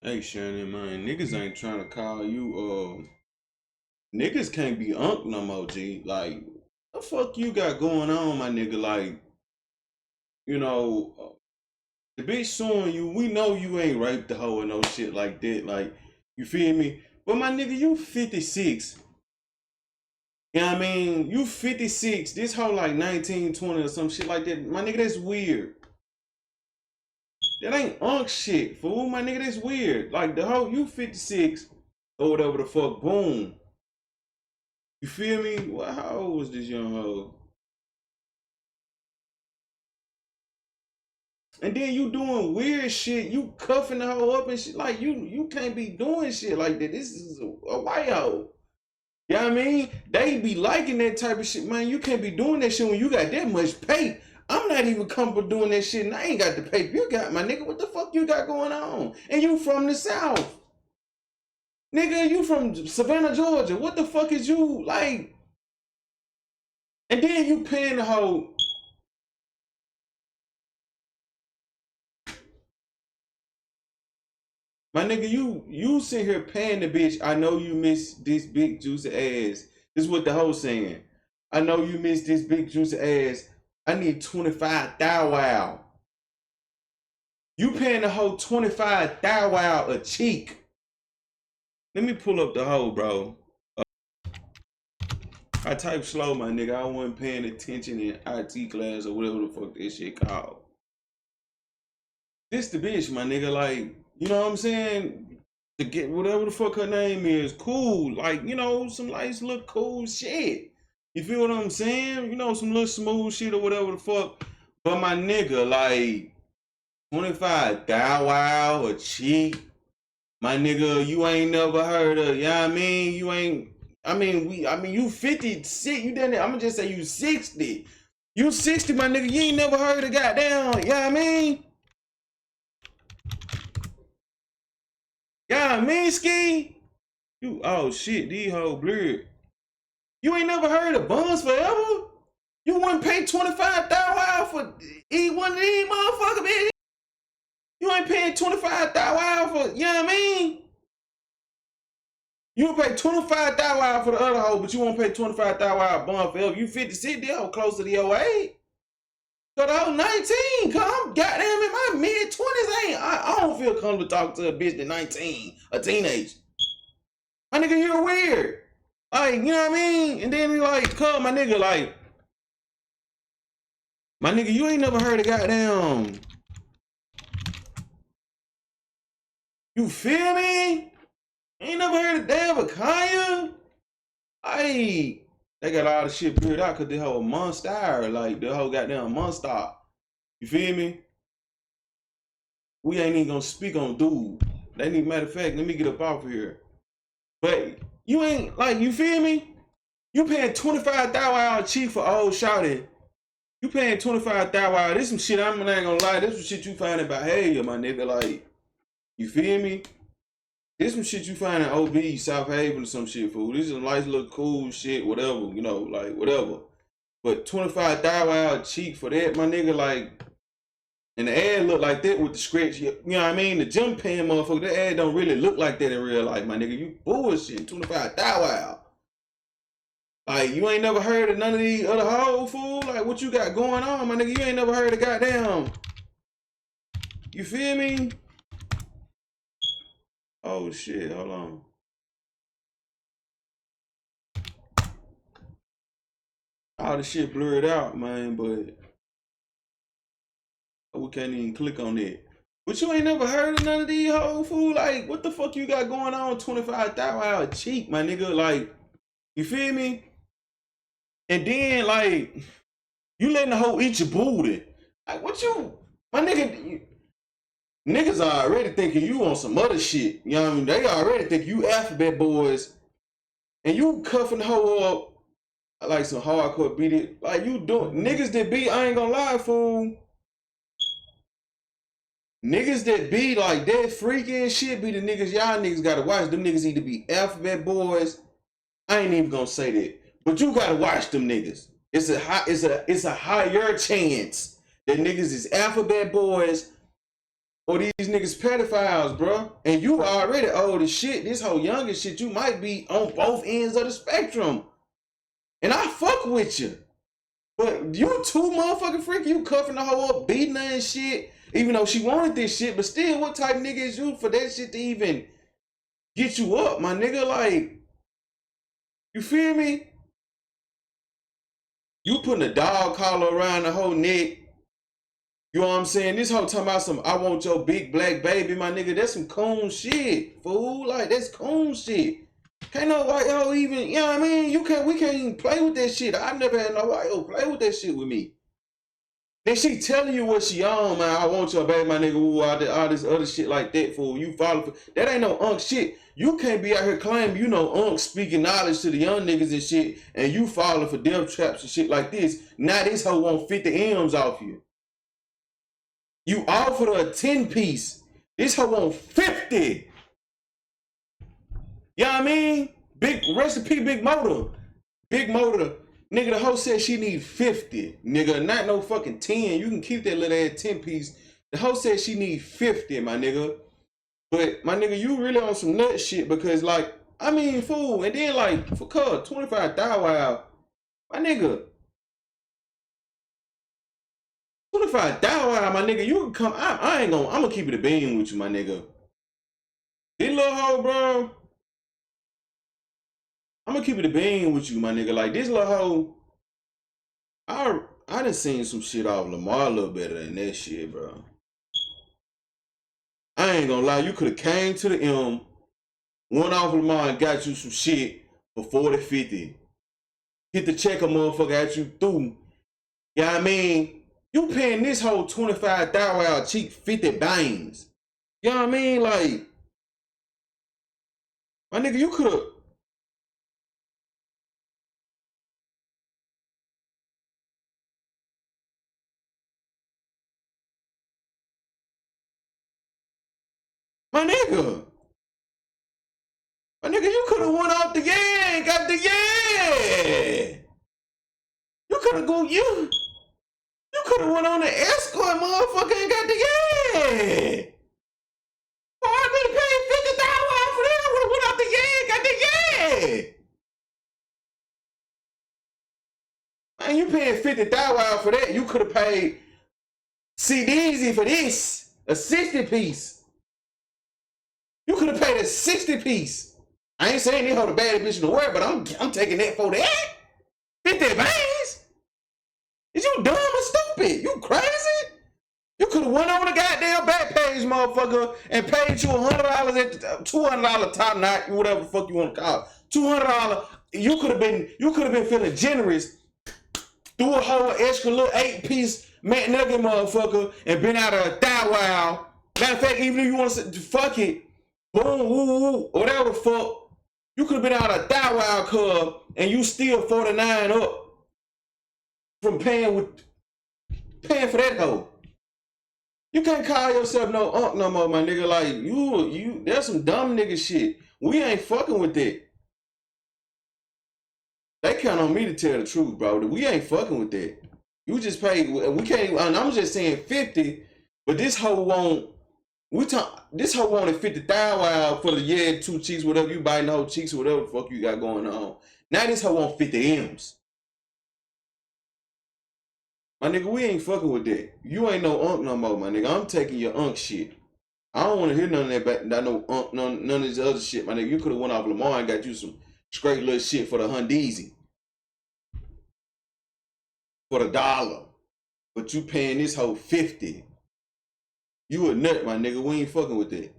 Hey Shannon, man, niggas ain't trying to call you. Niggas can't be unk no more, G. Like, the fuck you got going on, my nigga? Like, you know, the bitch suing you. We know you ain't raped the hoe or no shit like that. Like, you feel me? But my nigga, you 56. You know what I mean? You 56. This hoe like 19, 20 or some shit like that. My nigga, that's weird. That ain't unk shit, fool. My nigga, that's weird. Like, the hoe, you 56 or whatever the fuck, boom. You feel me? Well, how old was this young hoe? And then you doing weird shit. You cuffing the hoe up and shit. Like you can't be doing shit like that. This is a white hoe. You know what I mean? They be liking that type of shit, man. You can't be doing that shit when you got that much pay. I'm not even comfortable doing that shit, and I ain't got the pay you got, my nigga. What the fuck you got going on? And you from the South. Nigga, you from Savannah, Georgia. What the fuck is you like? And then you paying the hoe. My nigga, you sit here paying the bitch. I know you miss this big juicy ass. This is what the hoe saying. I know you miss this big juicy ass. I need 25 thou wow. You paying the hoe 25 thou wow a cheek. Let me pull up the hoe, bro. I type slow, my nigga. I wasn't paying attention in IT class or whatever the fuck this shit called. This the bitch, my nigga. Like, you know what I'm saying? To get whatever the fuck her name is, cool. Like, you know, some nice look cool shit. You feel what I'm saying? You know, some little smooth shit or whatever the fuck. But my nigga, like 25 thou wow a cheek. My nigga, you ain't never heard of, you know what I mean? You ain't, you 56, you done it. I'ma just say you 60. You 60, my nigga, you ain't never heard of goddamn, you know what I mean? Yeah, mean ski. You oh shit, these hoes blurred. You ain't never heard of Buns Forever? You wouldn't pay 25,000 for eat one of these motherfuckers, man. You ain't paying 25,000 for, you know what I mean? You pay 25,000 for the other hoe, but you won't pay 25,000 Bun Forever. You 56, they hoe close to the 08. Cause I was 19, cause I'm goddamn in my mid-20s. I don't feel comfortable talking to a bitch that's 19, a teenager. My nigga, you're weird. Like, you know what I mean? And then he like, come, my nigga, like, my nigga, you ain't never heard of goddamn. You feel me? Ain't never heard of damn Vakaya? Hey, they got all the shit figured out because they whole monster, like the whole goddamn monster. You feel me? We ain't even gonna speak on dude. They need, matter of fact, let me get up off of here. But you ain't like, you feel me? You paying 25,000 cheap for old shouting. You paying 25,000. This some shit, I'm not gonna lie. This some shit you find in behavior, my nigga. Like, you feel me? This some shit you find in OB, South Haven or some shit, fool. This is a nice little cool shit, whatever, you know, like, whatever. But 25,000 cheap for that, my nigga, like, and the ad look like that with the scratch, you know what I mean? The gym paying motherfucker, that ad don't really look like that in real life, my nigga. You bullshit, 25,000. Like, you ain't never heard of none of these other hoes, fool? Like, what you got going on, my nigga? You ain't never heard of goddamn. You feel me? Oh, shit, hold on. All the shit blurred out, man, but we can't even click on it. But you ain't never heard of none of these hoes, fool? Like, what the fuck you got going on? 25,000 cheap, my nigga. Like, you feel me? And then, like, you letting the hoe eat your booty. Like, what you, my nigga, niggas are already thinking you on some other shit. You know what I mean? They already think you alphabet boys. And you cuffing the hoe up like some hardcore beat it. Like, you doing, niggas that be, I ain't gonna lie, fool. Niggas that be like that freaky and shit be the niggas y'all niggas gotta watch. Them niggas either be alphabet boys. I ain't even gonna say that. But you gotta watch them niggas. It's a higher chance that niggas is alphabet boys or these niggas pedophiles, bro. And you already old as shit. This whole young as shit, you might be on both ends of the spectrum. And I fuck with you. But you too motherfucking freaky. You cuffing the hoe up, beating her and shit. Even though she wanted this shit. But still, what type of nigga is you for that shit to even get you up, my nigga? Like, you feel me? You putting a dog collar around the whole neck. You know what I'm saying? This whole time about some, I want your big black baby, my nigga. That's some coon shit, fool. Like, that's coon shit. Can't no white hoe even, you know what I mean? We can't even play with that shit. I never had no white hoe play with that shit with me. Then she telling you what she on, man. I want your baby, my nigga. Ooh, all this other shit like that, fool. You follow for that ain't no unk shit. You can't be out here claiming you know unk speaking knowledge to the young niggas and shit, and you falling for death traps and shit like this. Now this hoe want 50 M's off you. You offered her a 10-piece. This hoe want 50. You know what I mean? Big recipe, big motor. Big motor. Nigga, the hoe said she need 50. Nigga, not no fucking 10. You can keep that little ass 10-piece. The hoe said she need 50, my nigga. But, my nigga, you really on some nut shit because, like, I mean, fool. And then, like, for cut, 25,000 out. My nigga. 25,000 out, my nigga. You can come. I'm gonna keep it a bean with you, my nigga. This little hoe, bro. I'm gonna keep it a bean with you, my nigga. Like, this little hoe, I done seen some shit off Lamar a little better than that shit, bro. I ain't gonna lie, you could have came to the M, went off Lamar and got you some shit for 40, 50. Hit the checker motherfucker at you through. You know what I mean? You paying this whole 25,000 out cheap 50 bangs. You know what I mean? Like, my nigga, you could have. My nigga, you could have went off the gang, got the yeah. You could have you could have went on the escort, motherfucker, and got the yeah. Oh, I been paying 50,000 for that. I would have went off the yeah, got the yeah. Man, you paying 50,000 for that? You could have paid CDZ for this, a 60-piece. You could have paid a 60-piece. I ain't saying they hold the baddest bitch in the world, but I'm taking that for that. 50 bands? Is you dumb or stupid? You crazy? You could have went on the goddamn back page, motherfucker, and paid you $100 at the $200 top knot, whatever the fuck you want to call it. $200. You could have been feeling generous. Do a whole extra little 8-piece McNugget, motherfucker, and been out of $1,000. Matter of fact, even if you want to fuck it. Boom, woo, woo, whatever the fuck. You could have been out a $1,000 club and you still 49 up from paying for that hoe. You can't call yourself no unk no more, my nigga. Like, you, that's some dumb nigga shit. We ain't fucking with that. They count on me to tell the truth, bro. We ain't fucking with that. You just pay, we can't, I'm just saying 50, but this hoe won't. This hoe wanted 50,000 out for the 2 cheeks, whatever you biting the whole cheeks or whatever the fuck you got going on. Now this hoe want 50 M's. My nigga, we ain't fucking with that. You ain't no unk no more, my nigga. I'm taking your unk shit. I don't want to hear none of that, no unk, none of this other shit, my nigga. You could have went off Lamar and got you some straight little shit for the Hundeezy. For the $1. But you paying this hoe 50. You a nut, my nigga. We ain't fucking with that.